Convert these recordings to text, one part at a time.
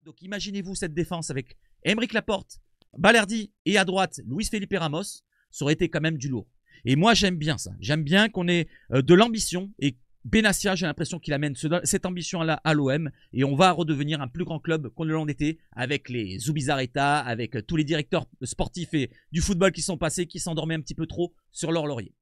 Donc imaginez-vous cette défense avec Aymeric Laporte, Balerdi et à droite Luis Felipe Ramos. Ça aurait été quand même du lourd. Et moi j'aime bien ça. J'aime bien qu'on ait de l'ambition. Et Benassia, j'ai l'impression qu'il amène cette ambition-là à l'OM. Et on va redevenir un plus grand club qu'on ne l'en était. Avec les Zubizarreta, avec tous les directeurs sportifs et du football qui sont passés, qui s'endormaient un petit peu trop sur leur laurier.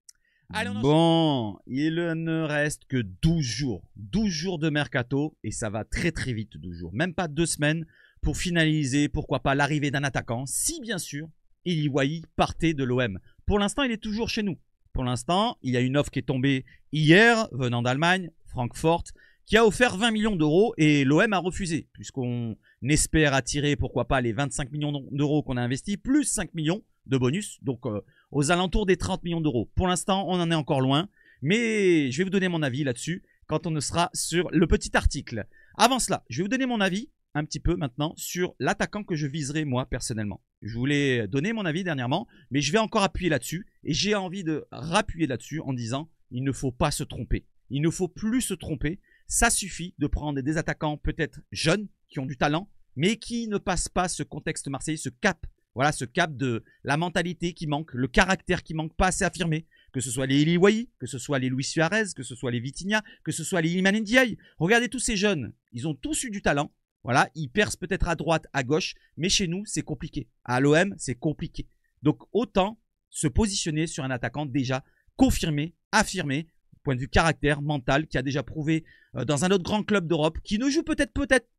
Allez, bon, il ne reste que 12 jours. 12 jours de mercato et ça va très très vite, 12 jours. Même pas 2 semaines pour finaliser, pourquoi pas, l'arrivée d'un attaquant. Si bien sûr, Eliwahi partait de l'OM. Pour l'instant, il est toujours chez nous. Pour l'instant, il y a une offre qui est tombée hier, venant d'Allemagne, Francfort, qui a offert 20 millions d'euros et l'OM a refusé. Puisqu'on espère attirer, pourquoi pas, les 25 millions d'euros qu'on a investis, plus 5 millions de bonus. Donc, aux alentours des 30 millions d'euros. Pour l'instant, on en est encore loin. Mais je vais vous donner mon avis là-dessus quand on sera sur le petit article. Avant cela, je vais vous donner mon avis un petit peu maintenant sur l'attaquant que je viserai moi personnellement. Je voulais donner mon avis dernièrement, mais je vais encore appuyer là-dessus. Et j'ai envie de rappuyer là-dessus en disant il ne faut pas se tromper. Il ne faut plus se tromper. Ça suffit de prendre des attaquants peut-être jeunes, qui ont du talent, mais qui ne passent pas ce contexte marseillais, ce cap. Voilà, ce cap de la mentalité qui manque, le caractère qui manque, pas assez affirmé. Que ce soit les Eliwahi, que ce soit les Luis Suarez, que ce soit les Vitinha, que ce soit les Iliman Ndiaye. Regardez tous ces jeunes, ils ont tous eu du talent. Voilà, ils percent peut-être à droite, à gauche, mais chez nous, c'est compliqué. À l'OM, c'est compliqué. Donc, autant se positionner sur un attaquant déjà confirmé, affirmé, point de vue caractère, mental, qui a déjà prouvé dans un autre grand club d'Europe, qui ne joue peut-être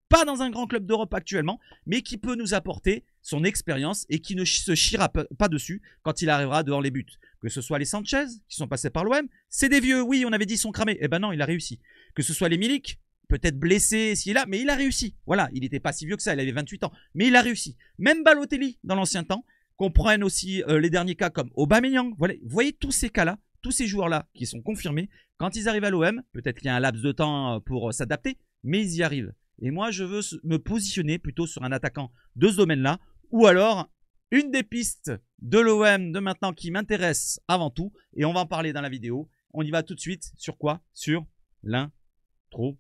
pas dans un grand club d'Europe actuellement, mais qui peut nous apporter son expérience et qui ne se chiera pas dessus quand il arrivera devant les buts. Que ce soit les Sanchez, qui sont passés par l'OM, c'est des vieux, oui, on avait dit ils sont cramés. Eh ben non, il a réussi. Que ce soit les Milik, peut-être blessé s'il est là, mais il a réussi. Voilà, il n'était pas si vieux que ça, il avait 28 ans, mais il a réussi. Même Balotelli, dans l'ancien temps, qu'on prenne aussi les derniers cas comme Aubameyang. Voilà, vous voyez tous ces cas-là, tous ces joueurs-là qui sont confirmés. Quand ils arrivent à l'OM, peut-être qu'il y a un laps de temps pour s'adapter, mais ils y arrivent. Et moi, je veux me positionner plutôt sur un attaquant de ce domaine-là, ou alors une des pistes de l'OM de maintenant qui m'intéresse avant tout, et on va en parler dans la vidéo. On y va tout de suite sur quoi? Sur l'introduction.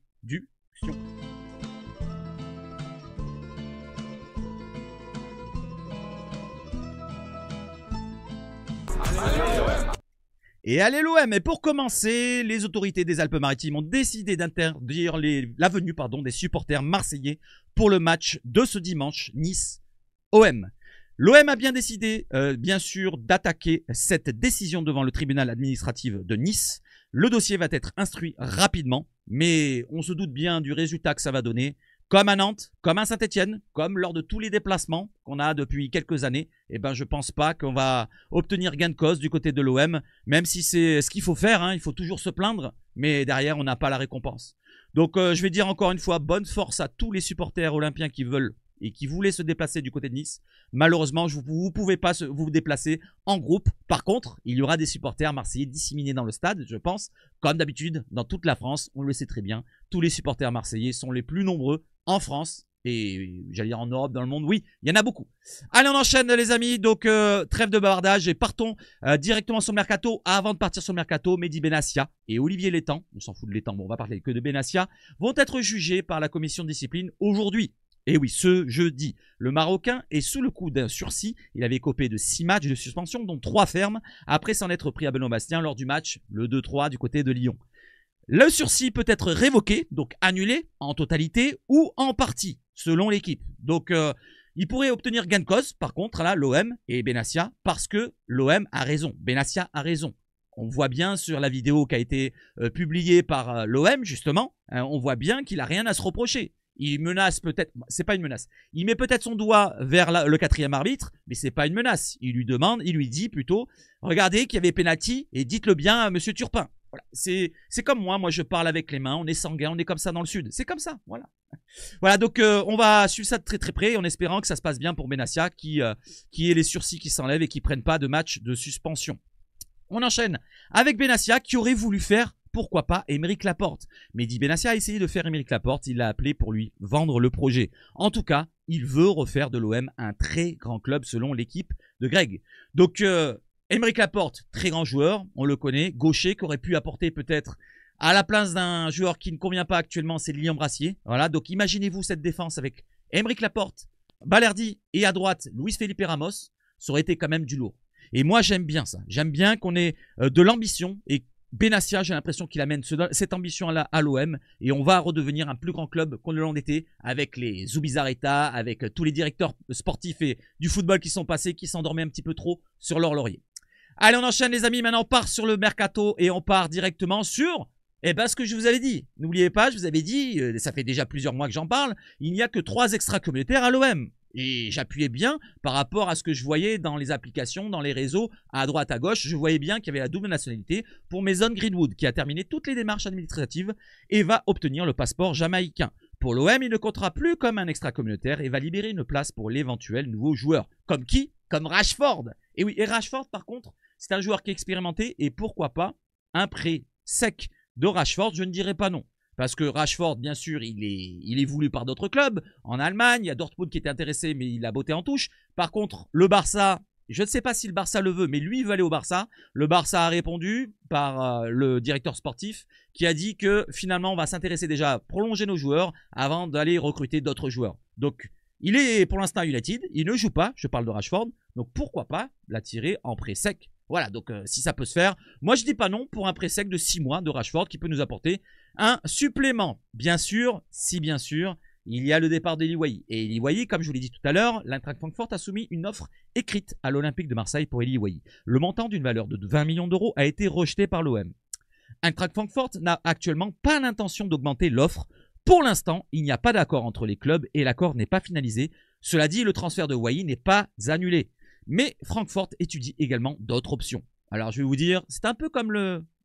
Et allez l'OM. Et pour commencer, les autorités des Alpes-Maritimes ont décidé d'interdire la venue des supporters marseillais pour le match de ce dimanche Nice-OM. L'OM a bien décidé, bien sûr, d'attaquer cette décision devant le tribunal administratif de Nice. Le dossier va être instruit rapidement, mais on se doute bien du résultat que ça va donner. Comme à Nantes, comme à Saint-Etienne, comme lors de tous les déplacements qu'on a depuis quelques années, eh ben je pense pas qu'on va obtenir gain de cause du côté de l'OM, même si c'est ce qu'il faut faire, hein, il faut toujours se plaindre, mais derrière on n'a pas la récompense. Donc je vais dire encore une fois, bonne force à tous les supporters olympiens qui veulent et qui voulaient se déplacer du côté de Nice. Malheureusement, vous ne pouvez pas vous déplacer en groupe. Par contre, il y aura des supporters marseillais disséminés dans le stade, je pense, comme d'habitude, dans toute la France, on le sait très bien. Tous les supporters marseillais sont les plus nombreux en France et j'allais dire en Europe, dans le monde. Oui, il y en a beaucoup. Allez, on enchaîne les amis. Donc, trêve de bavardage et partons directement sur le mercato. Avant de partir sur le mercato, Mehdi Benassia et Olivier Létang, on s'en fout de Létang, bon, on va parler que de Benassia, vont être jugés par la commission de discipline aujourd'hui. Et oui, ce jeudi, le Marocain est sous le coup d'un sursis. Il avait écopé de 6 matchs de suspension, dont 3 fermes, après s'en être pris à Benoît Bastien lors du match, le 2-3 du côté de Lyon. Le sursis peut être révoqué, donc annulé en totalité ou en partie, selon l'équipe. Donc, il pourrait obtenir gain de cause, par contre, là, l'OM et Benassia, parce que l'OM a raison. Benassia a raison. On voit bien sur la vidéo qui a été publiée par l'OM, justement, on voit bien qu'il n'a rien à se reprocher. Il menace peut-être, c'est pas une menace. Il met peut-être son doigt vers le 4e arbitre, mais c'est pas une menace. Il lui dit plutôt, regardez qu'il y avait pénalty et dites-le bien à Monsieur Turpin. Voilà. C'est comme moi je parle avec les mains, on est sanguin, on est comme ça dans le sud. C'est comme ça, voilà. Voilà, donc on va suivre ça de très très près en espérant que ça se passe bien pour Benassia qui ait les sursis qui s'enlèvent et qui prennent pas de match de suspension. On enchaîne avec Benassia qui aurait voulu faire pourquoi pas Aymeric Laporte. Mehdi Benassia a essayé de faire Aymeric Laporte, il l'a appelé pour lui vendre le projet. En tout cas, il veut refaire de l'OM un très grand club selon l'équipe de Greg. Donc, Aymeric Laporte, très grand joueur, on le connaît, gaucher, qui aurait pu apporter peut-être à la place d'un joueur qui ne convient pas actuellement, c'est Lilian Brassier. Voilà, donc imaginez-vous cette défense avec Aymeric Laporte, Balerdi et à droite, Luis Felipe Ramos, ça aurait été quand même du lourd. Et moi, j'aime bien ça. J'aime bien qu'on ait de l'ambition. Et Benassia, j'ai l'impression qu'il amène cette ambition-là à l'OM. Et on va redevenir un plus grand club qu'on ne l'en était avec les Zubizarreta, avec tous les directeurs sportifs et du football qui sont passés, qui s'endormaient un petit peu trop sur leur laurier. Allez, on enchaîne les amis. Maintenant, on part sur le mercato et on part directement sur... ce que je vous avais dit. N'oubliez pas, je vous avais dit, ça fait déjà plusieurs mois que j'en parle, il n'y a que 3 extra-communautaires à l'OM. Et j'appuyais bien par rapport à ce que je voyais dans les applications, dans les réseaux, à droite, à gauche. Je voyais bien qu'il y avait la double nationalité pour Mason Greenwood, qui a terminé toutes les démarches administratives et va obtenir le passeport jamaïcain. Pour l'OM, il ne comptera plus comme un extra-communautaire et va libérer une place pour l'éventuel nouveau joueur. Comme qui? Comme Rashford. Et oui, et Rashford, par contre, c'est un joueur qui est expérimenté et pourquoi pas un prêt sec de Rashford, je ne dirais pas non. Parce que Rashford, bien sûr, il est voulu par d'autres clubs. En Allemagne, il y a Dortmund qui était intéressé, mais il a botté en touche. Par contre, le Barça, je ne sais pas si le Barça le veut, mais lui, il veut aller au Barça. Le Barça a répondu par le directeur sportif qui a dit que finalement, on va s'intéresser déjà à prolonger nos joueurs avant d'aller recruter d'autres joueurs. Donc, il est pour l'instant à United. Il ne joue pas, je parle de Rashford. Donc, pourquoi pas l'attirer en prêt sec? Voilà, donc si ça peut se faire, moi je dis pas non pour un prêt sec de 6 mois de Rashford qui peut nous apporter un supplément. Bien sûr, si bien sûr, il y a le départ d'Eli Wahi. Et Eli Wahi, comme je vous l'ai dit tout à l'heure, l'Eintracht Francfort a soumis une offre écrite à l'Olympique de Marseille pour Eli Wahi. Le montant d'une valeur de 20 millions d'euros a été rejeté par l'OM. Eintracht Francfort n'a actuellement pas l'intention d'augmenter l'offre. Pour l'instant, il n'y a pas d'accord entre les clubs et l'accord n'est pas finalisé. Cela dit, le transfert de Wahi n'est pas annulé. Mais Francfort étudie également d'autres options. Alors je vais vous dire, c'est un peu comme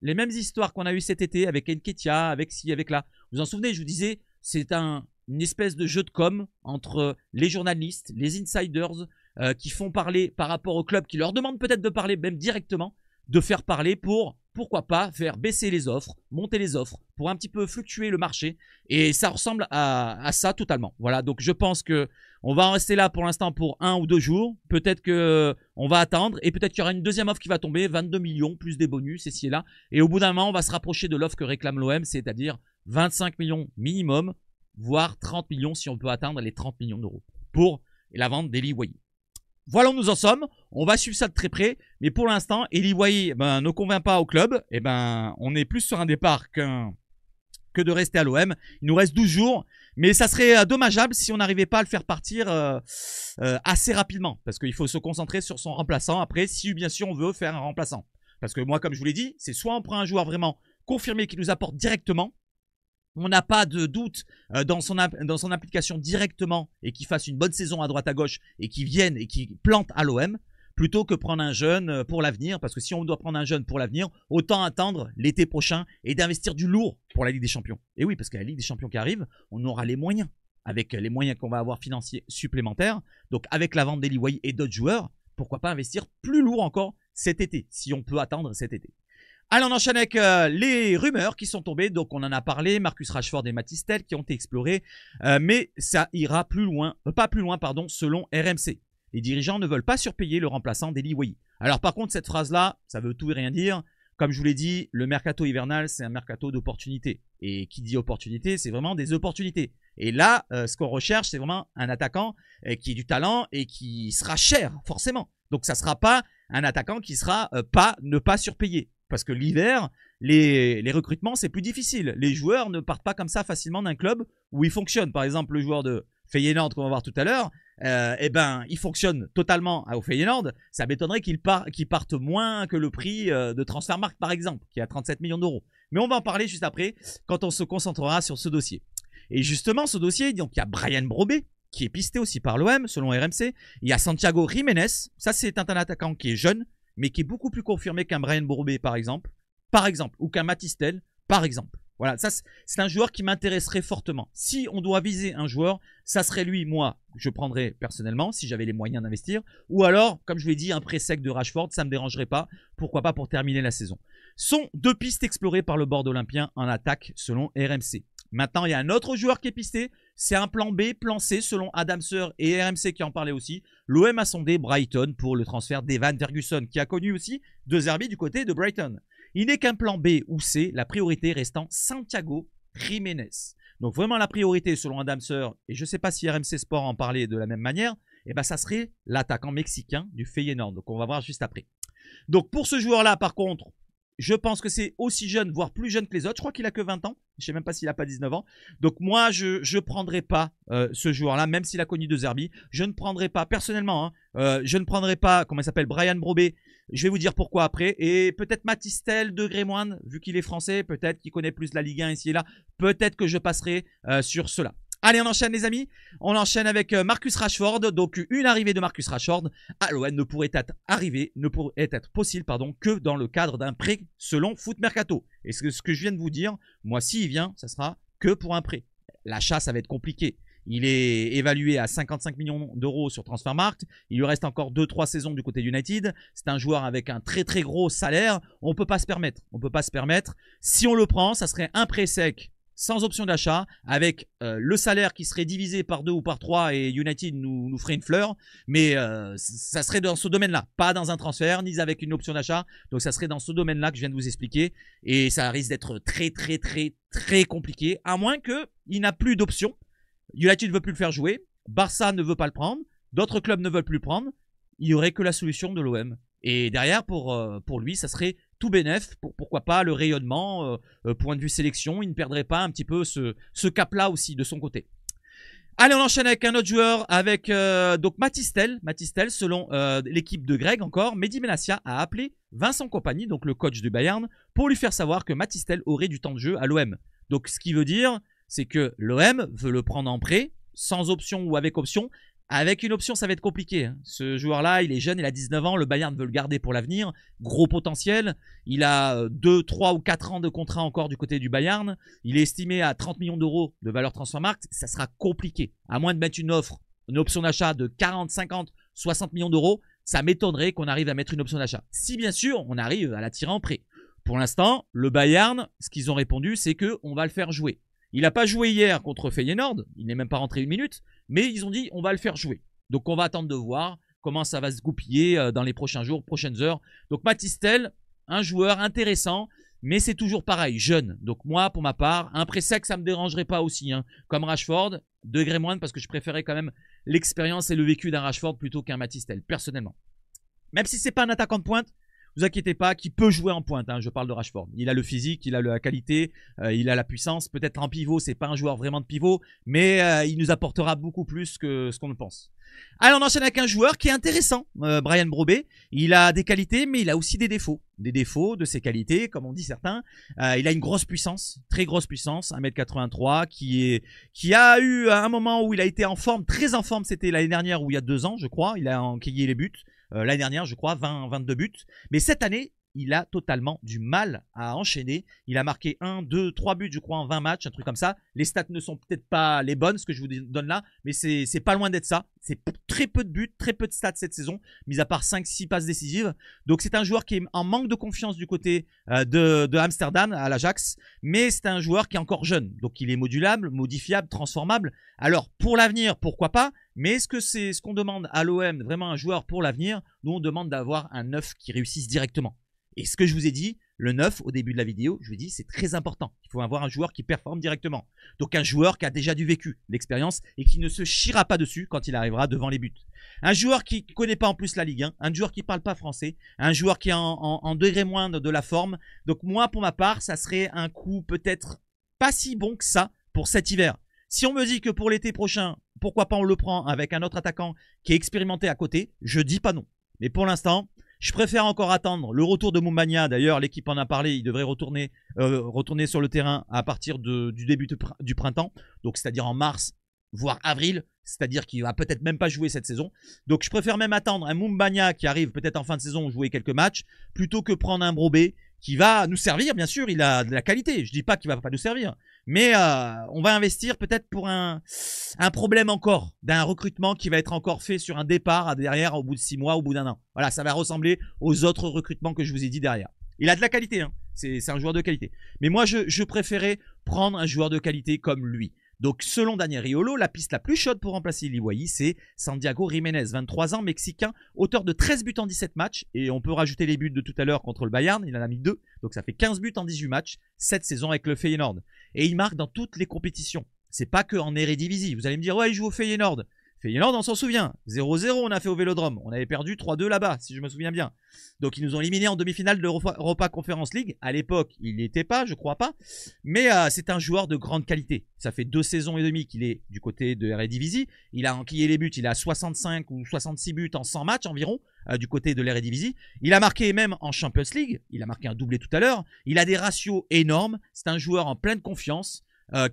les mêmes histoires qu'on a eues cet été avec Nketiah, avec ci, avec là. Vous vous en souvenez, je vous disais, c'est une espèce de jeu de com entre les journalistes, les insiders qui font parler par rapport au club, qui leur demandent peut-être de parler même directement, de faire parler pour, pourquoi pas, faire baisser les offres, monter les offres, pour un petit peu fluctuer le marché. Et ça ressemble à ça totalement. Voilà, donc je pense que on va en rester là pour l'instant pour 1 ou 2 jours. Peut-être qu'on va attendre et peut-être qu'il y aura une deuxième offre qui va tomber, 22 millions plus des bonus ici et là. Et au bout d'un moment, on va se rapprocher de l'offre que réclame l'OM, c'est-à-dire 25 millions minimum, voire 30 millions si on peut atteindre les 30 millions d'euros pour la vente d'Eli Wahi. Voilà où nous en sommes. On va suivre ça de très près. Mais pour l'instant, Eli Wahi ne convainc pas au club. On est plus sur un départ que de rester à l'OM. Il nous reste 12 jours. Mais ça serait dommageable si on n'arrivait pas à le faire partir assez rapidement. Parce qu'il faut se concentrer sur son remplaçant. Après, si bien sûr on veut faire un remplaçant. Parce que moi, comme je vous l'ai dit, c'est soit on prend un joueur vraiment confirmé qui nous apporte directement. On n'a pas de doute dans son application directement et qui fasse une bonne saison à droite à gauche et qui vienne et qui plante à l'OM plutôt que prendre un jeune pour l'avenir. Parce que si on doit prendre un jeune pour l'avenir, autant attendre l'été prochain et d'investir du lourd pour la Ligue des Champions. Et oui, parce que la Ligue des Champions qui arrive, on aura les moyens. Avec les moyens qu'on va avoir financiers supplémentaires, donc avec la vente d'Eli Wahi et d'autres joueurs, pourquoi pas investir plus lourd encore cet été, si on peut attendre cet été. Allez, on enchaîne avec les rumeurs qui sont tombées. Donc, on en a parlé. Marcus Rashford et Mathys Tel qui ont été explorés. Mais ça ira plus loin, pas plus loin, pardon, selon RMC. Les dirigeants ne veulent pas surpayer le remplaçant d'Eli Wahi. Alors, par contre, cette phrase-là, ça veut tout et rien dire. Comme je vous l'ai dit, le mercato hivernal, c'est un mercato d'opportunités. Et qui dit opportunité, c'est vraiment des opportunités. Et là, ce qu'on recherche, c'est vraiment un attaquant qui ait du talent et qui sera cher, forcément. Donc, ça ne sera pas un attaquant qui sera ne pas surpayer. Parce que l'hiver, les recrutements, c'est plus difficile. Les joueurs ne partent pas comme ça facilement d'un club où ils fonctionnent. Par exemple, le joueur de Feyenoord qu'on va voir tout à l'heure, il fonctionne totalement au Feyenoord. Ça m'étonnerait qu'il parte moins que le prix de Transfermarkt, par exemple, qui est à 37 millions d'euros. Mais on va en parler juste après, quand on se concentrera sur ce dossier. Et justement, ce dossier, donc il y a Bryan Brobé, qui est pisté aussi par l'OM, selon RMC. Il y a Santiago Jiménez. Ça, c'est un attaquant qui est jeune, mais qui est beaucoup plus confirmé qu'un Bryan Brobé, par exemple, ou qu'un Mathys Tel, par exemple. Voilà, ça c'est un joueur qui m'intéresserait fortement. Si on doit viser un joueur, ça serait lui, moi, je prendrais personnellement, si j'avais les moyens d'investir. Ou alors, comme je l'ai dit, un prêt sec de Rashford, ça ne me dérangerait pas. Pourquoi pas pour terminer la saison. Sont 2 pistes explorées par le board olympien en attaque, selon RMC. Maintenant, il y a un autre joueur qui est pisté. C'est un plan B, plan C, selon Adam Seur et RMC qui en parlait aussi. L'OM a sondé Brighton pour le transfert d'Evan Ferguson, qui a connu aussi De Zerbi du côté de Brighton. Il n'est qu'un plan B ou C, la priorité restant Santiago Jiménez. Donc vraiment la priorité selon Adam Seur, et je ne sais pas si RMC Sport en parlait de la même manière, et ben ça serait l'attaquant mexicain du Feyenoord. Donc on va voir juste après. Donc pour ce joueur-là, par contre, je pense que c'est aussi jeune, voire plus jeune que les autres. Je crois qu'il a que 20 ans. Je ne sais même pas s'il n'a pas 19 ans. Donc moi, je ne prendrai pas ce joueur-là, même s'il a connu De Zerbi. Je ne prendrai pas, personnellement, je ne prendrai pas, comment il s'appelle, Bryan Brobé. Je vais vous dire pourquoi après. Et peut-être Matistel de Grémoine, vu qu'il est français, peut-être qu'il connaît plus la Ligue 1 ici et là. Peut-être que je passerai sur cela. Allez, on enchaîne les amis. On enchaîne avec Marcus Rashford. Donc une arrivée de Marcus Rashford à l'OM ne pourrait être possible que dans le cadre d'un prêt selon Foot Mercato. Et ce que je viens de vous dire, moi s'il vient, ça sera que pour un prêt. L'achat, ça va être compliqué. Il est évalué à 55 millions d'euros sur Transfermarkt. Il lui reste encore 2-3 saisons du côté d'United. C'est un joueur avec un très très gros salaire. On ne peut pas se permettre. On peut pas se permettre. Si on le prend, ça serait un prêt sec, sans option d'achat, avec le salaire qui serait divisé par 2 ou par 3 et United nous ferait une fleur. Mais ça serait dans ce domaine-là, pas dans un transfert, ni avec une option d'achat. Donc ça serait dans ce domaine-là que je viens de vous expliquer. Et ça risque d'être très très très très compliqué, à moins qu'il n'a plus d'option. United ne veut plus le faire jouer, Barça ne veut pas le prendre, d'autres clubs ne veulent plus le prendre. Il n'y aurait que la solution de l'OM. Et derrière, pour lui, ça serait tout bénef, pourquoi pas le rayonnement, point de vue sélection, il ne perdrait pas un petit peu ce cap-là aussi de son côté. Allez, on enchaîne avec un autre joueur, avec donc Matistel. Matistel, selon l'équipe de Greg encore, Mehdi Benassia a appelé Vincent Kompany, donc le coach du Bayern, pour lui faire savoir que Matistel aurait du temps de jeu à l'OM. Donc ce qui veut dire, c'est que l'OM veut le prendre en prêt, sans option ou avec option. Avec une option, ça va être compliqué. Ce joueur-là, il est jeune, il a 19 ans. Le Bayern veut le garder pour l'avenir. Gros potentiel. Il a 2, 3 ou 4 ans de contrat encore du côté du Bayern. Il est estimé à 30 millions d'euros de valeur Transfermarkt. Ça sera compliqué. À moins de mettre une offre, une option d'achat de 40, 50, 60 millions d'euros, ça m'étonnerait qu'on arrive à mettre une option d'achat. Si bien sûr, on arrive à la tirer en prêt. Pour l'instant, le Bayern, ce qu'ils ont répondu, c'est qu'on va le faire jouer. Il n'a pas joué hier contre Feyenoord, il n'est même pas rentré une minute, mais ils ont dit on va le faire jouer. Donc on va attendre de voir comment ça va se goupiller dans les prochains jours, prochaines heures. Donc Matistel, un joueur intéressant, mais c'est toujours pareil, jeune. Donc moi, pour ma part, un prêt sec, ça ne me dérangerait pas aussi. Comme Rashford, degré moindre, parce que je préférais quand même l'expérience et le vécu d'un Rashford plutôt qu'un Matistel, personnellement. Même si ce n'est pas un attaquant de pointe, vous inquiétez pas, qui peut jouer en pointe, je parle de Rashford. Il a le physique, il a la qualité, il a la puissance. Peut-être en pivot, c'est pas un joueur vraiment de pivot, mais il nous apportera beaucoup plus que ce qu'on le pense. Allez, on enchaîne avec un joueur qui est intéressant, Bryan Brobé. Il a des qualités, mais il a aussi des défauts. Des défauts de ses qualités, comme on dit certains. Il a une grosse puissance, très grosse puissance, 1m83, qui a eu un moment où il a été en forme, très en forme, c'était l'année dernière ou il y a 2 ans, je crois. Il a enquillé les buts. L'année dernière, je crois, 22 buts. Mais cette année, il a totalement du mal à enchaîner. Il a marqué 1, 2, 3 buts, je crois, en 20 matchs, un truc comme ça. Les stats ne sont peut-être pas les bonnes, ce que je vous donne là, mais c'est pas loin d'être ça. C'est très peu de buts, très peu de stats cette saison, mis à part 5-6 passes décisives. Donc c'est un joueur qui est en manque de confiance du côté de Amsterdam, à l'Ajax, mais c'est un joueur qui est encore jeune. Donc il est modulable, modifiable, transformable. Alors pour l'avenir, pourquoi pas? Mais est-ce que c'est ce qu'on demande à l'OM, vraiment un joueur pour l'avenir? Nous, on demande d'avoir un neuf qui réussisse directement. Et ce que je vous ai dit, le neuf, au début de la vidéo, je vous ai dit, c'est très important. Il faut avoir un joueur qui performe directement. Donc un joueur qui a déjà du vécu, l'expérience, et qui ne se chiera pas dessus quand il arrivera devant les buts. Un joueur qui ne connaît pas en plus la Ligue 1, un joueur qui ne parle pas français, un joueur qui est en degré moindre de la forme. Donc moi, pour ma part, ça serait un coup peut-être pas si bon que ça pour cet hiver. Si on me dit que pour l'été prochain, pourquoi pas on le prend avec un autre attaquant qui est expérimenté à côté, je dis pas non. Mais pour l'instant, je préfère encore attendre le retour de Moumbagna. D'ailleurs, l'équipe en a parlé, il devrait retourner sur le terrain à partir du début du printemps, donc c'est-à-dire en mars, voire avril, c'est-à-dire qu'il va peut-être même pas jouer cette saison. Donc je préfère même attendre un Moumbagna qui arrive peut-être en fin de saison jouer quelques matchs, plutôt que prendre un Brobé qui va nous servir, bien sûr, il a de la qualité. Je dis pas qu'il va pas nous servir, mais on va investir peut-être pour un problème encore, d'un recrutement qui va être encore fait sur un départ derrière au bout de 6 mois, au bout d'1 an. Voilà, ça va ressembler aux autres recrutements que je vous ai dit derrière. Il a de la qualité, c'est un joueur de qualité. Mais moi, je préférais prendre un joueur de qualité comme lui. Donc, selon Daniel Riolo, la piste la plus chaude pour remplacer Liguayi, c'est Santiago Jiménez, 23 ans, mexicain, auteur de 13 buts en 17 matchs. Et on peut rajouter les buts de tout à l'heure contre le Bayern, il en a mis 2. Donc, ça fait 15 buts en 18 matchs, cette saison avec le Feyenoord. et il marque dans toutes les compétitions. C'est pas que en Eredivisie. Vous allez me dire, ouais, il joue au Feyenoord. Feyenoord, on s'en souvient. 0-0, on a fait au Vélodrome. On avait perdu 3-2 là-bas, si je me souviens bien. Donc, ils nous ont éliminés en demi-finale de l'Europa Conference League. À l'époque, il n'y était pas, je crois pas. Mais c'est un joueur de grande qualité. Ça fait 2 saisons et demie qu'il est du côté de Eredivisie. Il a enquillé les buts. Il a 65 ou 66 buts en 100 matchs environ du côté de l'Eredivisie. Il a marqué même en Champions League. Il a marqué un doublé tout à l'heure. Il a des ratios énormes. C'est un joueur en pleine confiance.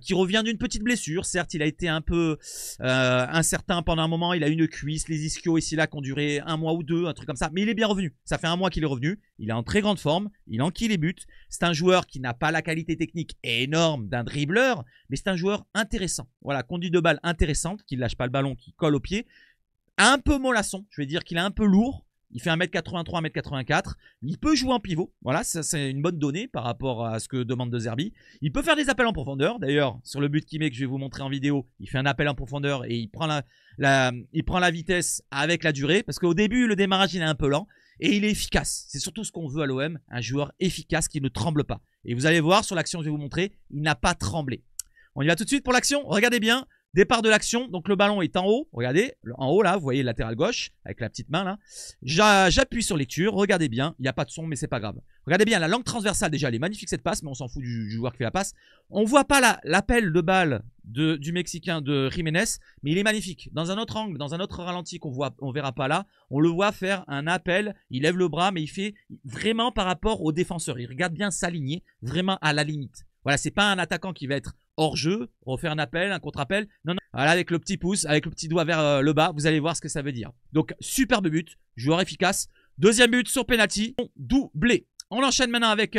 Qui revient d'une petite blessure. Certes, il a été un peu incertain pendant un moment. Il a une cuisse, les ischios ici là qui ont duré 1 mois ou 2, un truc comme ça. Mais il est bien revenu. Ça fait 1 mois qu'il est revenu. Il est en très grande forme. Il enquille les buts. C'est un joueur qui n'a pas la qualité technique énorme d'un dribbleur, mais c'est un joueur intéressant. Voilà, conduite de balle intéressante, qui ne lâche pas le ballon, qui colle au pied. Un peu mollasson. Je vais dire qu'il est un peu lourd. Il fait 1m83, 1m84. Il peut jouer en pivot. Voilà, ça c'est une bonne donnée par rapport à ce que demande De Zerbi. Il peut faire des appels en profondeur. D'ailleurs, sur le but qu'il met que je vais vous montrer en vidéo, il fait un appel en profondeur et il prend la vitesse avec la durée. Parce qu'au début, le démarrage, il est un peu lent. Et il est efficace. C'est surtout ce qu'on veut à l'OM. Un joueur efficace qui ne tremble pas. Et vous allez voir sur l'action que je vais vous montrer, il n'a pas tremblé. On y va tout de suite pour l'action. Regardez bien. Départ de l'action, donc le ballon est en haut, regardez, en haut là, vous voyez le latéral gauche, avec la petite main là. J'appuie sur lecture, regardez bien, il n'y a pas de son mais c'est pas grave. Regardez bien, la langue transversale déjà, elle est magnifique cette passe, mais on s'en fout du joueur qui fait la passe. On voit pas l'appel de balle du Mexicain de Jiménez, mais il est magnifique. Dans un autre angle, dans un autre ralenti on verra pas là, on le voit faire un appel, il lève le bras, mais il fait vraiment par rapport au défenseur. Il regarde bien s'aligner, vraiment à la limite. Voilà, c'est pas un attaquant qui va être hors jeu, refaire un appel, un contre-appel. Non, non. Voilà, avec le petit pouce, avec le petit doigt vers le bas, vous allez voir ce que ça veut dire. Donc, superbe but, joueur efficace. Deuxième but sur penalty, doublé. On enchaîne maintenant avec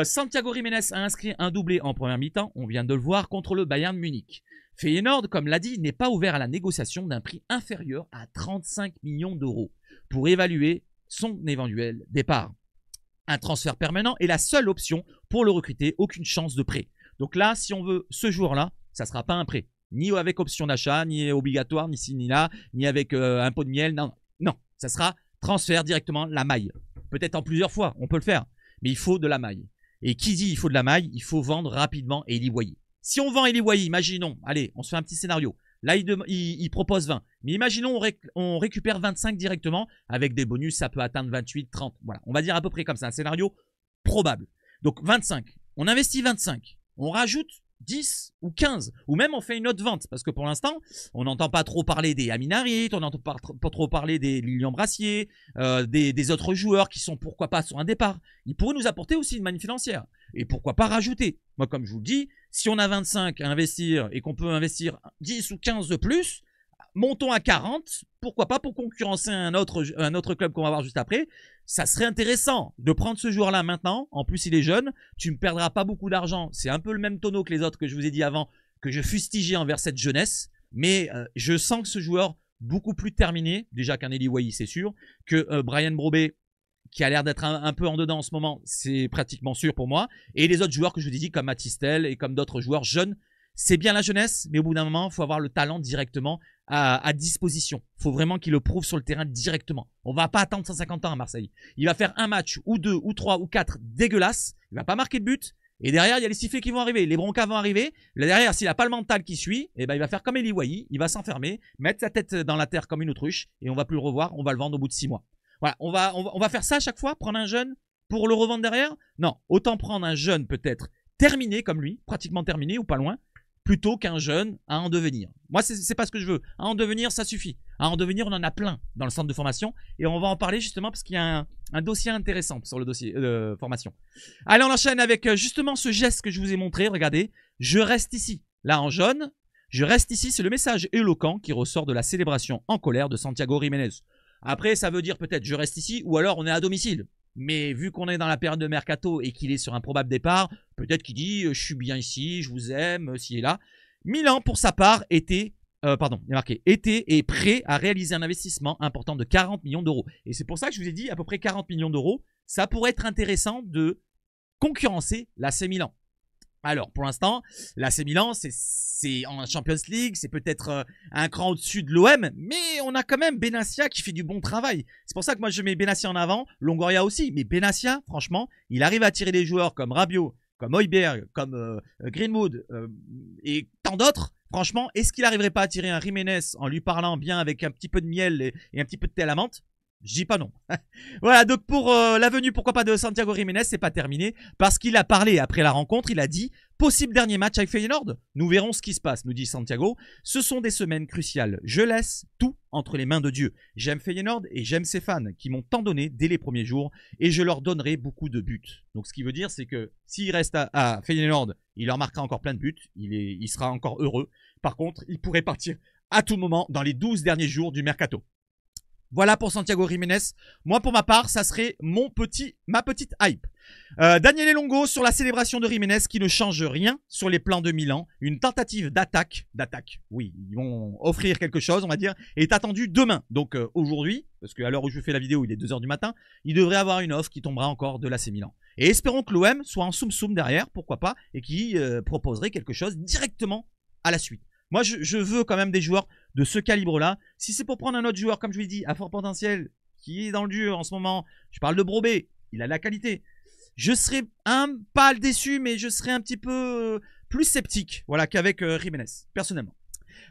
Santiago Jiménez a inscrit un doublé en première mi-temps. On vient de le voir contre le Bayern Munich. Feyenoord, comme l'a dit, n'est pas ouvert à la négociation d'un prix inférieur à 35 millions d'euros pour évaluer son éventuel départ. Un transfert permanent est la seule option pour le recruter, aucune chance de prêt. Donc là, si on veut ce joueur-là, ça ne sera pas un prêt. Ni avec option d'achat, ni obligatoire, ni ci, ni là, ni avec un pot de miel. Non, non, ça sera transfert directement, la maille. Peut-être en plusieurs fois, on peut le faire. Mais il faut de la maille. Et qui dit il faut de la maille, il faut vendre rapidement Eli Wahi. Si on vend Eli Wahi, imaginons, allez, on se fait un petit scénario. Là, il propose 20. Mais imaginons, on récupère 25 directement. Avec des bonus, ça peut atteindre 28, 30. Voilà, on va dire à peu près comme ça. Un scénario probable. Donc 25. On investit 25. On rajoute 10 ou 15. Ou même on fait une autre vente. Parce que pour l'instant, on n'entend pas trop parler des Aminarit. On n'entend pas trop parler des Lilian Brassier. Des autres joueurs qui sont pourquoi pas sur un départ. Ils pourraient nous apporter aussi une manne financière. Et pourquoi pas rajouter. Moi, comme je vous le dis, si on a 25 à investir et qu'on peut investir 10 ou 15 de plus, montons à 40. Pourquoi pas pour concurrencer un autre club qu'on va voir juste après. Ça serait intéressant de prendre ce joueur-là maintenant. En plus, il est jeune. Tu ne perdras pas beaucoup d'argent. C'est un peu le même tonneau que les autres que je vous ai dit avant, que je fustigeais envers cette jeunesse. Mais je sens que ce joueur, beaucoup plus terminé, déjà qu'un Eli Wahi, c'est sûr, que Brian Brobé, qui a l'air d'être un peu en dedans en ce moment, c'est pratiquement sûr pour moi. Et les autres joueurs que je vous ai dit, comme Matistel et comme d'autres joueurs jeunes, c'est bien la jeunesse, mais au bout d'un moment, il faut avoir le talent directement à disposition. Il faut vraiment qu'il le prouve sur le terrain directement. On ne va pas attendre 150 ans à Marseille. Il va faire un match, ou 2, ou 3, ou 4 dégueulasses. Il ne va pas marquer de but. Et derrière, il y a les sifflets qui vont arriver. Les broncas vont arriver. Là, derrière, s'il n'a pas le mental qui suit, eh ben, il va faire comme Eli Wahi. Il va s'enfermer, mettre sa tête dans la terre comme une autruche. Et on ne va plus le revoir. On va le vendre au bout de 6 mois. Voilà, on va faire ça à chaque fois. Prendre un jeune pour le revendre derrière. Non, autant prendre un jeune peut-être terminé comme lui, pratiquement terminé ou pas loin, plutôt qu'un jeune à en devenir. Moi, c'est pas ce que je veux. À en devenir, ça suffit. À en devenir, on en a plein dans le centre de formation. Et on va en parler justement parce qu'il y a un dossier intéressant sur le dossier de formation. Allez, on enchaîne avec justement ce geste que je vous ai montré. Regardez, je reste ici. Là, en jaune, je reste ici. C'est le message éloquent qui ressort de la célébration en colère de Santiago Jiménez. Après, ça veut dire peut-être je reste ici ou alors on est à domicile. Mais vu qu'on est dans la période de mercato et qu'il est sur un probable départ, peut-être qu'il dit je suis bien ici, je vous aime, ci et là. Milan, pour sa part, était et prêt à réaliser un investissement important de 40 millions d'euros. Et c'est pour ça que je vous ai dit à peu près 40 millions d'euros. Ça pourrait être intéressant de concurrencer l'AC Milan. Alors, pour l'instant, l'AC Milan, c'est en Champions League, c'est peut-être un cran au-dessus de l'OM, mais on a quand même Benassia qui fait du bon travail. C'est pour ça que moi, je mets Benassia en avant, Longoria aussi. Mais Benassia, franchement, il arrive à tirer des joueurs comme Rabiot, comme Højbjerg, comme Greenwood et tant d'autres, franchement, est-ce qu'il n'arriverait pas à tirer un Jiménez en lui parlant bien avec un petit peu de miel et un petit peu de thé à la menthe? Je dis pas non. Voilà, donc pour la venue, pourquoi pas, de Santiago Jiménez, c'est pas terminé. Parce qu'il a parlé après la rencontre, il a dit « Possible dernier match avec Feyenoord. Nous verrons ce qui se passe », nous dit Santiago. Ce sont des semaines cruciales. Je laisse tout entre les mains de Dieu. J'aime Feyenoord et j'aime ses fans qui m'ont tant donné dès les premiers jours et je leur donnerai beaucoup de buts. Donc ce qui veut dire, c'est que s'il reste à Feyenoord, il leur marquera encore plein de buts. Il sera encore heureux. Par contre, il pourrait partir à tout moment dans les 12 derniers jours du mercato. Voilà pour Santiago Jiménez. Moi, pour ma part, ça serait ma petite hype. Daniel Elongo sur la célébration de Jiménez qui ne change rien sur les plans de Milan. Une tentative d'attaque, oui, ils vont offrir quelque chose, on va dire, est attendue demain. Donc aujourd'hui, parce qu'à l'heure où je fais la vidéo, il est 2 h du matin, il devrait avoir une offre qui tombera encore de l'AC Milan. Et espérons que l'OM soit en soum-soum derrière, pourquoi pas, et qui proposerait quelque chose directement à la suite. Moi, je veux quand même des joueurs de ce calibre-là. Si c'est pour prendre un autre joueur, comme je vous l'ai dit, à fort potentiel, qui est dans le dur en ce moment, je parle de Brobé, il a de la qualité. Je serais pas déçu, mais je serais un petit peu plus sceptique, voilà, qu'avec Jiménez, personnellement.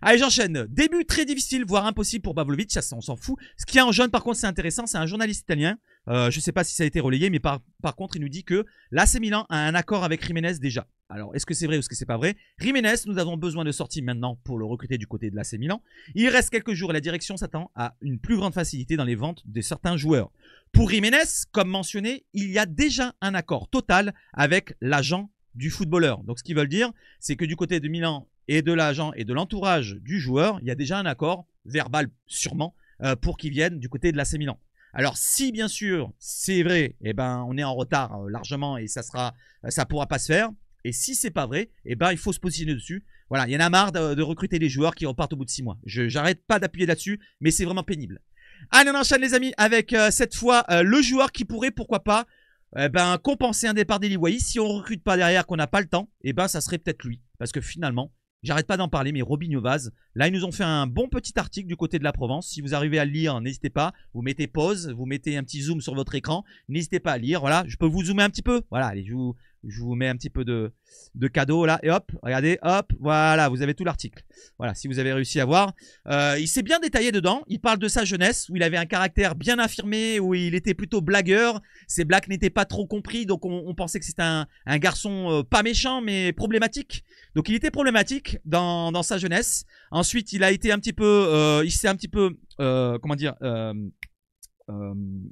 Allez, j'enchaîne. Début très difficile, voire impossible pour Pavlovic, ça on s'en fout. Ce qu'il y a en jaune, par contre, c'est intéressant, c'est un journaliste italien. Je ne sais pas si ça a été relayé, mais par contre, il nous dit que l'AC Milan a un accord avec Jiménez déjà. Alors, est-ce que c'est vrai ou est-ce que c'est pas vrai? Jiménez, nous avons besoin de sortie maintenant pour le recruter du côté de l'AC Milan. Il reste quelques jours et la direction s'attend à une plus grande facilité dans les ventes de certains joueurs. Pour Jiménez, comme mentionné, il y a déjà un accord total avec l'agent du footballeur. Donc, ce qu'ils veulent dire, c'est que du côté de Milan et de l'agent et de l'entourage du joueur, il y a déjà un accord, verbal sûrement, pour qu'ils viennent du côté de l'AC Milan. Alors si bien sûr c'est vrai, eh ben on est en retard largement et ça pourra pas se faire. Et si c'est pas vrai, eh ben il faut se positionner dessus. Voilà, il y en a marre de recruter des joueurs qui repartent au bout de 6 mois. J'arrête pas d'appuyer là-dessus, mais c'est vraiment pénible. Allez, on enchaîne les amis avec cette fois le joueur qui pourrait, pourquoi pas, compenser un départ d'Eli Wahi. Si on recrute pas derrière, qu'on n'a pas le temps, eh ben ça serait peut-être lui, parce que finalement. J'arrête pas d'en parler, mais Robinho Vaz, là, ils nous ont fait un bon petit article du côté de la Provence. Si vous arrivez à le lire, n'hésitez pas. Vous mettez pause, vous mettez un petit zoom sur votre écran. N'hésitez pas à lire. Voilà, je peux vous zoomer un petit peu. Voilà, allez, je vous mets un petit peu de cadeau là. Et hop, regardez, hop, voilà, vous avez tout l'article. Voilà, si vous avez réussi à voir. Il s'est bien détaillé dedans. Il parle de sa jeunesse, où il avait un caractère bien affirmé, où il était plutôt blagueur. Ses blagues n'étaient pas trop compris, donc on pensait que c'était un garçon pas méchant, mais problématique. Donc il était problématique dans sa jeunesse. Ensuite, il a été un petit peu, il s'est un petit peu, comment dire,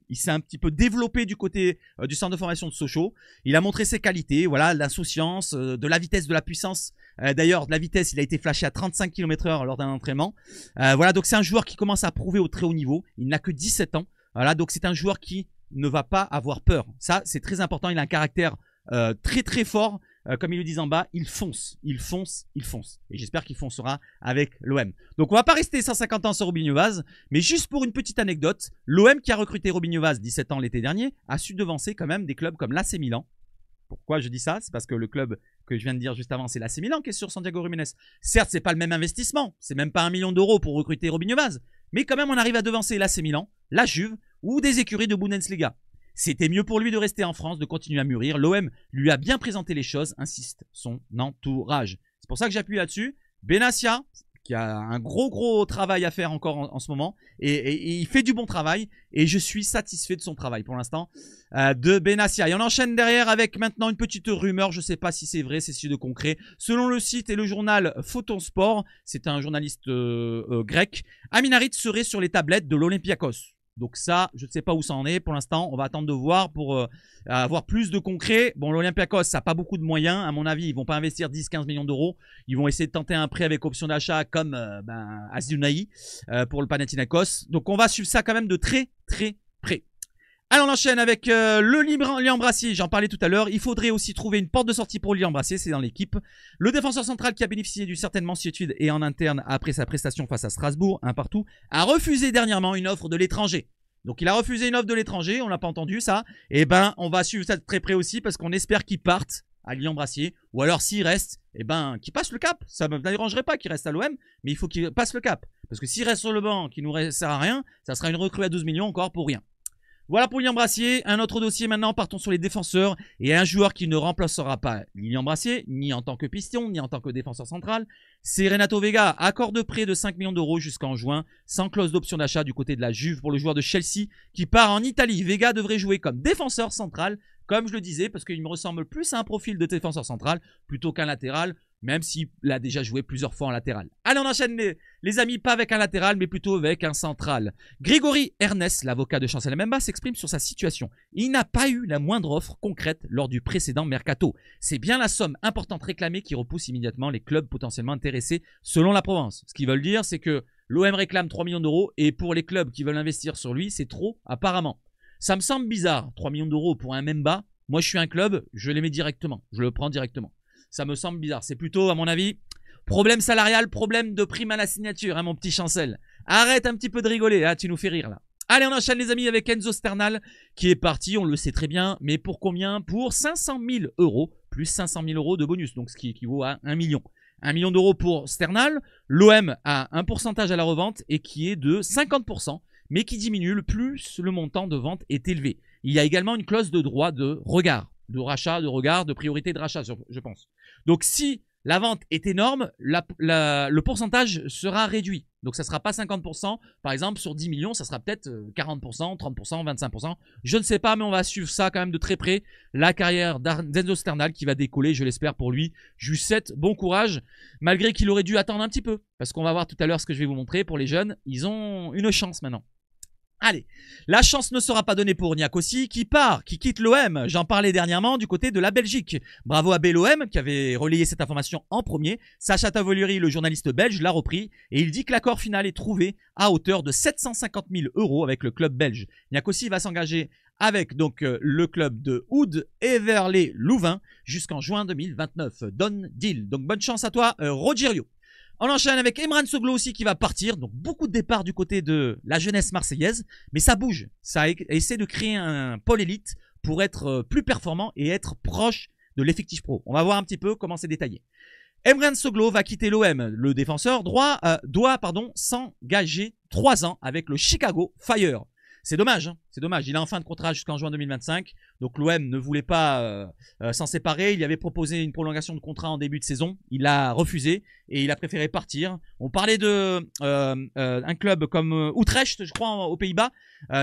il s'est un petit peu développé du côté du centre de formation de Sochaux. Il a montré ses qualités, voilà, l'insouciance, de la vitesse, de la puissance. D'ailleurs, de la vitesse, il a été flashé à 35 km/h lors d'un entraînement. Voilà, donc c'est un joueur qui commence à prouver au très haut niveau. Il n'a que 17 ans. Voilà, donc c'est un joueur qui ne va pas avoir peur. Ça, c'est très important. Il a un caractère très très fort. Comme ils le disent en bas, il fonce, il fonce, il fonce. Et j'espère qu'il foncera avec l'OM. Donc on va pas rester 150 ans sur Robinho Vaz, mais juste pour une petite anecdote, l'OM qui a recruté Robinho Vaz 17 ans l'été dernier a su devancer quand même des clubs comme l'AC Milan. Pourquoi je dis ça? C'est parce que le club que je viens de dire juste avant, c'est l'AC Milan qui est sur Santiago Jiménez. Certes, c'est pas le même investissement, c'est même pas 1 million d'euros pour recruter Robinho Vaz, mais quand même on arrive à devancer l'AC Milan, la Juve ou des écuries de Bundesliga. C'était mieux pour lui de rester en France, de continuer à mûrir. L'OM lui a bien présenté les choses, insiste son entourage. C'est pour ça que j'appuie là-dessus. Benassia, qui a un gros travail à faire encore en ce moment. Et il fait du bon travail. Et je suis satisfait de son travail pour l'instant de Benassia. Et on enchaîne derrière avec maintenant une petite rumeur. Je ne sais pas si c'est vrai, c'est si de concret. Selon le site et le journal Photon Sport, c'est un journaliste grec, Amin Harit serait sur les tablettes de l'Olympiakos. Donc ça, je ne sais pas où ça en est. Pour l'instant, on va attendre de voir pour avoir plus de concret. Bon, l'Olympiakos, ça n'a pas beaucoup de moyens. À mon avis, ils ne vont pas investir 10-15 millions d'euros. Ils vont essayer de tenter un prêt avec option d'achat comme Asdounaï pour le Panathinaikos. Donc on va suivre ça quand même de très près. Alors on enchaîne avec le Liam Brassier, j'en parlais tout à l'heure. Il faudrait aussi trouver une porte de sortie pour Liam Brassier, c'est dans l'équipe. Le défenseur central qui a bénéficié d'une certaine mansuétude et en interne après sa prestation face à Strasbourg, un partout, a refusé dernièrement une offre de l'étranger. Donc il a refusé une offre de l'étranger, on l'a pas entendu ça. Et ben on va suivre ça de très près aussi parce qu'on espère qu'il parte à Liam Brassier. Ou alors s'il reste, et ben qu'il passe le cap. Ça ne me dérangerait pas qu'il reste à l'OM, mais il faut qu'il passe le cap. Parce que s'il reste sur le banc, qu'il nous sert à rien, ça sera une recrue à 12 millions encore pour rien. Voilà pour Lilian Brassier. Un autre dossier maintenant, partons sur les défenseurs. Et un joueur qui ne remplacera pas Lilian Brassier, ni en tant que piston, ni en tant que défenseur central, c'est Renato Vega. Accord de prêt de 5 millions d'euros jusqu'en juin, sans clause d'option d'achat du côté de la Juve pour le joueur de Chelsea qui part en Italie. Vega devrait jouer comme défenseur central, comme je le disais, parce qu'il me ressemble plus à un profil de défenseur central plutôt qu'un latéral, même s'il a déjà joué plusieurs fois en latéral. Allez, on enchaîne les amis, pas avec un latéral, mais plutôt avec un central. Grégory Ernest, l'avocat de Chancel Mbemba, s'exprime sur sa situation. Il n'a pas eu la moindre offre concrète lors du précédent mercato. C'est bien la somme importante réclamée qui repousse immédiatement les clubs potentiellement intéressés, selon la Provence. Ce qu'ils veulent dire, c'est que l'OM réclame 3 millions d'euros, et pour les clubs qui veulent investir sur lui, c'est trop, apparemment. Ça me semble bizarre, 3 millions d'euros pour un Mbemba. Moi, je suis un club, je les mets directement, je le prends directement. Ça me semble bizarre. C'est plutôt, à mon avis, problème salarial, problème de prime à la signature, hein, mon petit Chancel. Arrête un petit peu de rigoler, hein, tu nous fais rire là. Allez, on enchaîne les amis avec Enzo Sternal qui est parti, on le sait très bien, mais pour combien? Pour 500 000 euros, plus 500 000 euros de bonus, donc ce qui équivaut à 1 million. 1 million d'euros pour Sternal, l'OM a un pourcentage à la revente et qui est de 50%, mais qui diminue plus le montant de vente est élevé. Il y a également une clause de droit de regard, de rachat, de regard, de priorité de rachat, je pense. Donc si la vente est énorme, le pourcentage sera réduit. Donc ça ne sera pas 50%. Par exemple, sur 10 millions, ça sera peut-être 40%, 30%, 25%. Je ne sais pas, mais on va suivre ça quand même de très près. La carrière d'Enzo Sternal qui va décoller, je l'espère pour lui. Je lui souhaite bon courage, malgré qu'il aurait dû attendre un petit peu. Parce qu'on va voir tout à l'heure ce que je vais vous montrer. Pour les jeunes, ils ont une chance maintenant. Allez, la chance ne sera pas donnée pour Niakossi qui part, qui quitte l'OM. J'en parlais dernièrement du côté de la Belgique. Bravo à BLOM qui avait relayé cette information en premier. Sacha Tavolieri, le journaliste belge, l'a repris et il dit que l'accord final est trouvé à hauteur de 750 000 euros avec le club belge. Niakossi va s'engager avec donc le club de Oud Heverlee Louvain jusqu'en juin 2029. Done deal. Donc bonne chance à toi, Rogerio. On enchaîne avec Emran Soglo aussi qui va partir. Donc beaucoup de départs du côté de la jeunesse marseillaise. Mais ça bouge. Ça essaie de créer un pôle élite pour être plus performant et être proche de l'effectif pro. On va voir un petit peu comment c'est détaillé. Emran Soglo va quitter l'OM. Le défenseur doit s'engager 3 ans avec le Chicago Fire. C'est dommage, hein, c'est dommage. Il est en fin de contrat jusqu'en juin 2025. Donc l'OM ne voulait pas s'en séparer. Il avait proposé une prolongation de contrat en début de saison. Il a refusé et il a préféré partir. On parlait de un club comme Utrecht, je crois, aux Pays-Bas.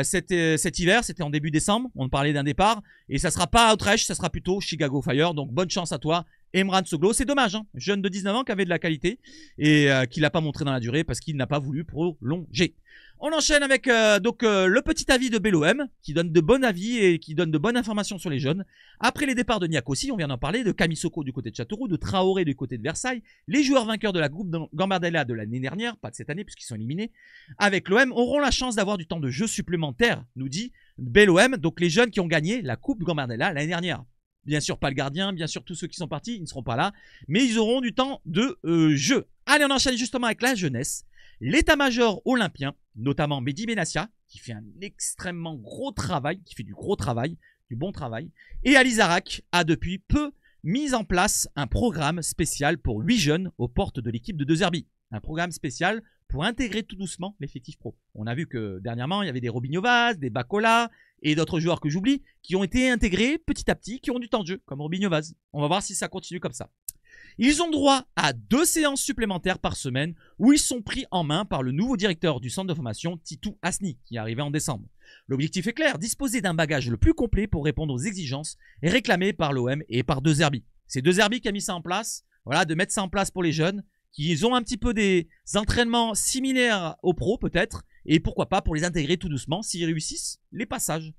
Cet hiver, c'était en début décembre. On parlait d'un départ. Et ça ne sera pas Utrecht, ça sera plutôt Chicago Fire. Donc bonne chance à toi, Emran Soglo. C'est dommage, hein, jeune de 19 ans qui avait de la qualité et qui l'a pas montré dans la durée parce qu'il n'a pas voulu prolonger. On enchaîne avec le petit avis de BLOM qui donne de bons avis et qui donne de bonnes informations sur les jeunes. Après les départs de Niakossi, on vient d'en parler, de Kamisoko du côté de Châteauroux, de Traoré du côté de Versailles, les joueurs vainqueurs de la Coupe Gambardella de l'année dernière, pas de cette année puisqu'ils sont éliminés, avec l'OM auront la chance d'avoir du temps de jeu supplémentaire, nous dit BLOM, donc les jeunes qui ont gagné la Coupe Gambardella l'année dernière. Bien sûr pas le gardien, bien sûr tous ceux qui sont partis, ils ne seront pas là, mais ils auront du temps de jeu. Allez, on enchaîne justement avec la jeunesse. L'état-major olympien, notamment Mehdi Benassia, qui fait un extrêmement gros travail, qui fait du gros travail, du bon travail, et Ali Zarak a depuis peu mis en place un programme spécial pour 8 jeunes aux portes de l'équipe de De Zerbi. Un programme spécial pour intégrer tout doucement l'effectif pro. On a vu que dernièrement, il y avait des Robinho Vaz, des Bacola et d'autres joueurs que j'oublie qui ont été intégrés petit à petit, qui ont du temps de jeu, comme Robinho Vaz. On va voir si ça continue comme ça. Ils ont droit à 2 séances supplémentaires par semaine où ils sont pris en main par le nouveau directeur du centre de formation, Titou Asni, qui est arrivé en décembre. L'objectif est clair, disposer d'un bagage le plus complet pour répondre aux exigences réclamées par l'OM et par De Zerbi. C'est De Zerbi qui a mis ça en place, voilà, de mettre ça en place pour les jeunes, qui ont un petit peu des entraînements similaires aux pros peut-être, et pourquoi pas pour les intégrer tout doucement s'ils réussissent les passages.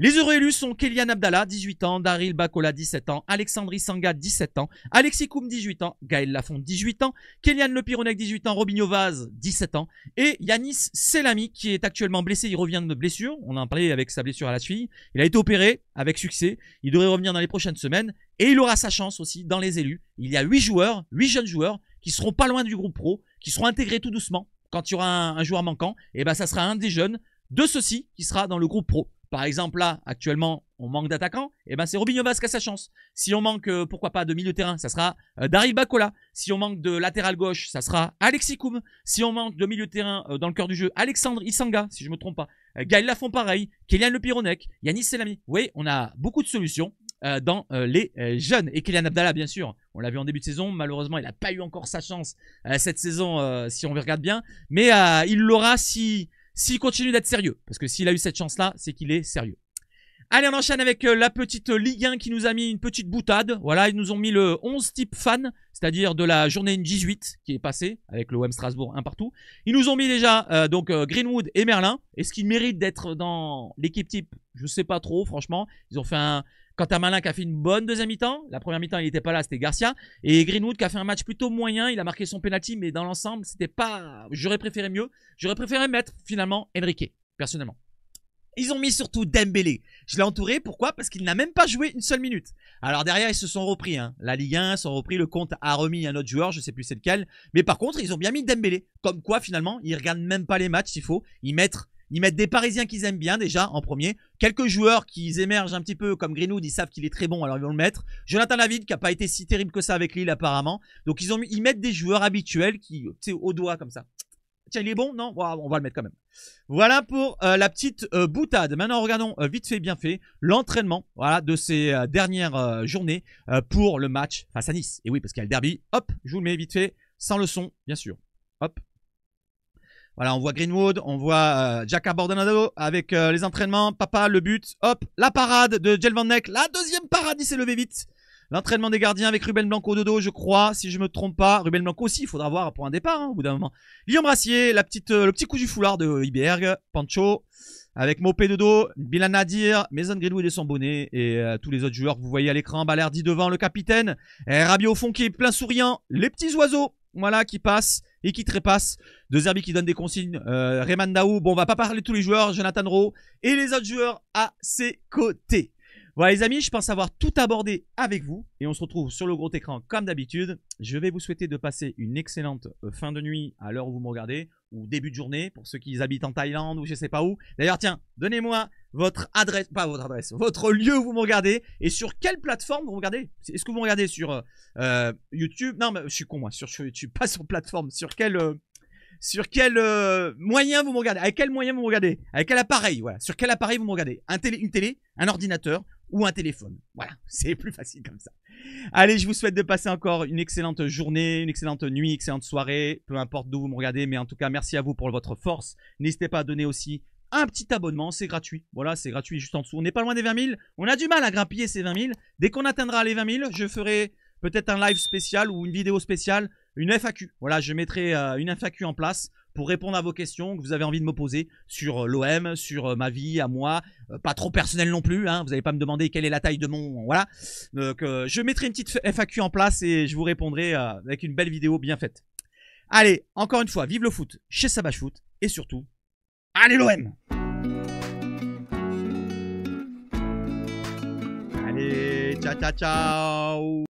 Les heureux élus sont Kélian Abdallah, 18 ans, Daryl Bacola, 17 ans, Alexandrie Sanga, 17 ans, Alexis Koum, 18 ans, Gaël Lafont, 18 ans, Kélian Le Pironec, 18 ans, Robinho Vaz, 17 ans, et Yanis Selami, qui est actuellement blessé, il revient de blessure, on en parlait avec sa blessure à la cheville, il a été opéré avec succès, il devrait revenir dans les prochaines semaines, et il aura sa chance aussi dans les élus. Il y a 8 joueurs, 8 jeunes joueurs, qui seront pas loin du groupe pro, qui seront intégrés tout doucement. Quand il y aura un joueur manquant, et ben ça sera un des jeunes de ceux-ci qui sera dans le groupe pro. par exemple là, actuellement, on manque d'attaquants, et ben c'est Robinho Vaz qui a sa chance. Si on manque, pourquoi pas, de milieu de terrain, ça sera Daryl Bacola. Si on manque de latéral gauche, ça sera Alexis Koum. Si on manque de milieu de terrain dans le cœur du jeu, Alexandre Isanga, si je me trompe pas. Gaël Lafont pareil, Kylian Le Pironec, Yanis Selami. Oui, on a beaucoup de solutions dans les jeunes. Et Kylian Abdallah, bien sûr, on l'a vu en début de saison. Malheureusement, il n'a pas eu encore sa chance cette saison, si on regarde bien. Mais il l'aura s'il continue d'être sérieux. Parce que s'il a eu cette chance-là, c'est qu'il est sérieux. Allez, on enchaîne avec la petite Ligue 1 qui nous a mis une petite boutade. Voilà, ils nous ont mis le 11 type fan, c'est-à-dire de la journée 18 qui est passée avec l'OM Strasbourg un partout. Ils nous ont mis déjà donc Greenwood et Merlin. Est-ce qu'ils méritent d'être dans l'équipe type? Je sais pas trop, franchement. Ils ont fait un... Quant à Merlin qui a fait une bonne deuxième mi-temps, la première mi-temps il n'était pas là, c'était Garcia. Et Greenwood qui a fait un match plutôt moyen, il a marqué son penalty, mais dans l'ensemble, c'était pas... J'aurais préféré mieux. J'aurais préféré mettre finalement Enrique, personnellement. Ils ont mis surtout Dembélé. Je l'ai entouré, pourquoi? Parce qu'il n'a même pas joué une seule minute. Alors derrière, ils se sont repris. Hein. La Ligue 1, ils se sont repris. Le compte a remis un autre joueur, je ne sais plus c'est lequel. Mais par contre, ils ont bien mis Dembélé. Comme quoi, finalement, ils ne regardent même pas les matchs s'il faut. Ils mettent des Parisiens qu'ils aiment bien déjà en premier. Quelques joueurs qui émergent un petit peu comme Greenwood, ils savent qu'il est très bon, alors ils vont le mettre. Jonathan David qui n'a pas été si terrible que ça avec Lille apparemment. Donc ils mettent des joueurs habituels qui, tu sais, au doigt comme ça. Tiens, il est bon? Non, on va le mettre quand même. Voilà pour la petite boutade. Maintenant, regardons vite fait, bien fait, l'entraînement voilà, de ces dernières journées pour le match face à Nice. Et oui, parce qu'il y a le derby. Hop, je vous le mets vite fait, sans le son, bien sûr. Hop. Voilà, on voit Greenwood, on voit Jack Bordonado avec les entraînements. Papa, le but. Hop, la parade de Jel Van Neck. La deuxième parade, il s'est levé vite. L'entraînement des gardiens avec Ruben Blanco de dos, je crois, si je me trompe pas. Ruben Blanco aussi, il faudra voir pour un départ, hein, au bout d'un moment. Guillaume Brassier, le petit coup du foulard de Iberg, Pancho, avec Mopé de dos, Bilan Nadir, Mason Greenwood et son bonnet, et tous les autres joueurs que vous voyez à l'écran. Balerdi devant, le capitaine, et Rabiot au fond qui est plein souriant, les petits oiseaux, voilà, qui passent et qui trépassent. De Zerbi qui donne des consignes, Rayman Daou, bon, on va pas parler de tous les joueurs, Jonathan Rowe, et les autres joueurs à ses côtés. Voilà les amis, je pense avoir tout abordé avec vous et on se retrouve sur le gros écran comme d'habitude. Je vais vous souhaiter de passer une excellente fin de nuit à l'heure où vous me regardez ou début de journée pour ceux qui habitent en Thaïlande ou je sais pas où. D'ailleurs tiens, donnez-moi votre adresse, pas votre adresse, votre lieu où vous me regardez et sur quelle plateforme vous me regardez. Est-ce que vous me regardez sur YouTube? Non mais je suis con moi, sur YouTube, pas sur plateforme, sur quel moyen vous me regardez? Avec quel moyen vous me regardez? Avec quel appareil? Voilà. Sur quel appareil vous me regardez? Une télé, un ordinateur ou un téléphone. Voilà, c'est plus facile comme ça. Allez, je vous souhaite de passer encore une excellente journée, une excellente nuit, excellente soirée, peu importe d'où vous me regardez, mais en tout cas, merci à vous pour votre force. N'hésitez pas à donner aussi un petit abonnement, c'est gratuit. Voilà, c'est gratuit juste en dessous. On n'est pas loin des 20 000. On a du mal à grappiller ces 20 000. Dès qu'on atteindra les 20 000, je ferai peut-être un live spécial ou une vidéo spéciale, une FAQ. Voilà, je mettrai une FAQ en place pour répondre à vos questions que vous avez envie de me poser sur l'OM, sur ma vie, à moi. Pas trop personnel non plus, hein, vous n'allez pas me demander quelle est la taille de mon... Voilà. Donc, je mettrai une petite FAQ en place et je vous répondrai avec une belle vidéo bien faite. Allez, encore une fois, vive le foot chez Sabache Foot et surtout, allez l'OM! Allez, ciao, ciao, ciao!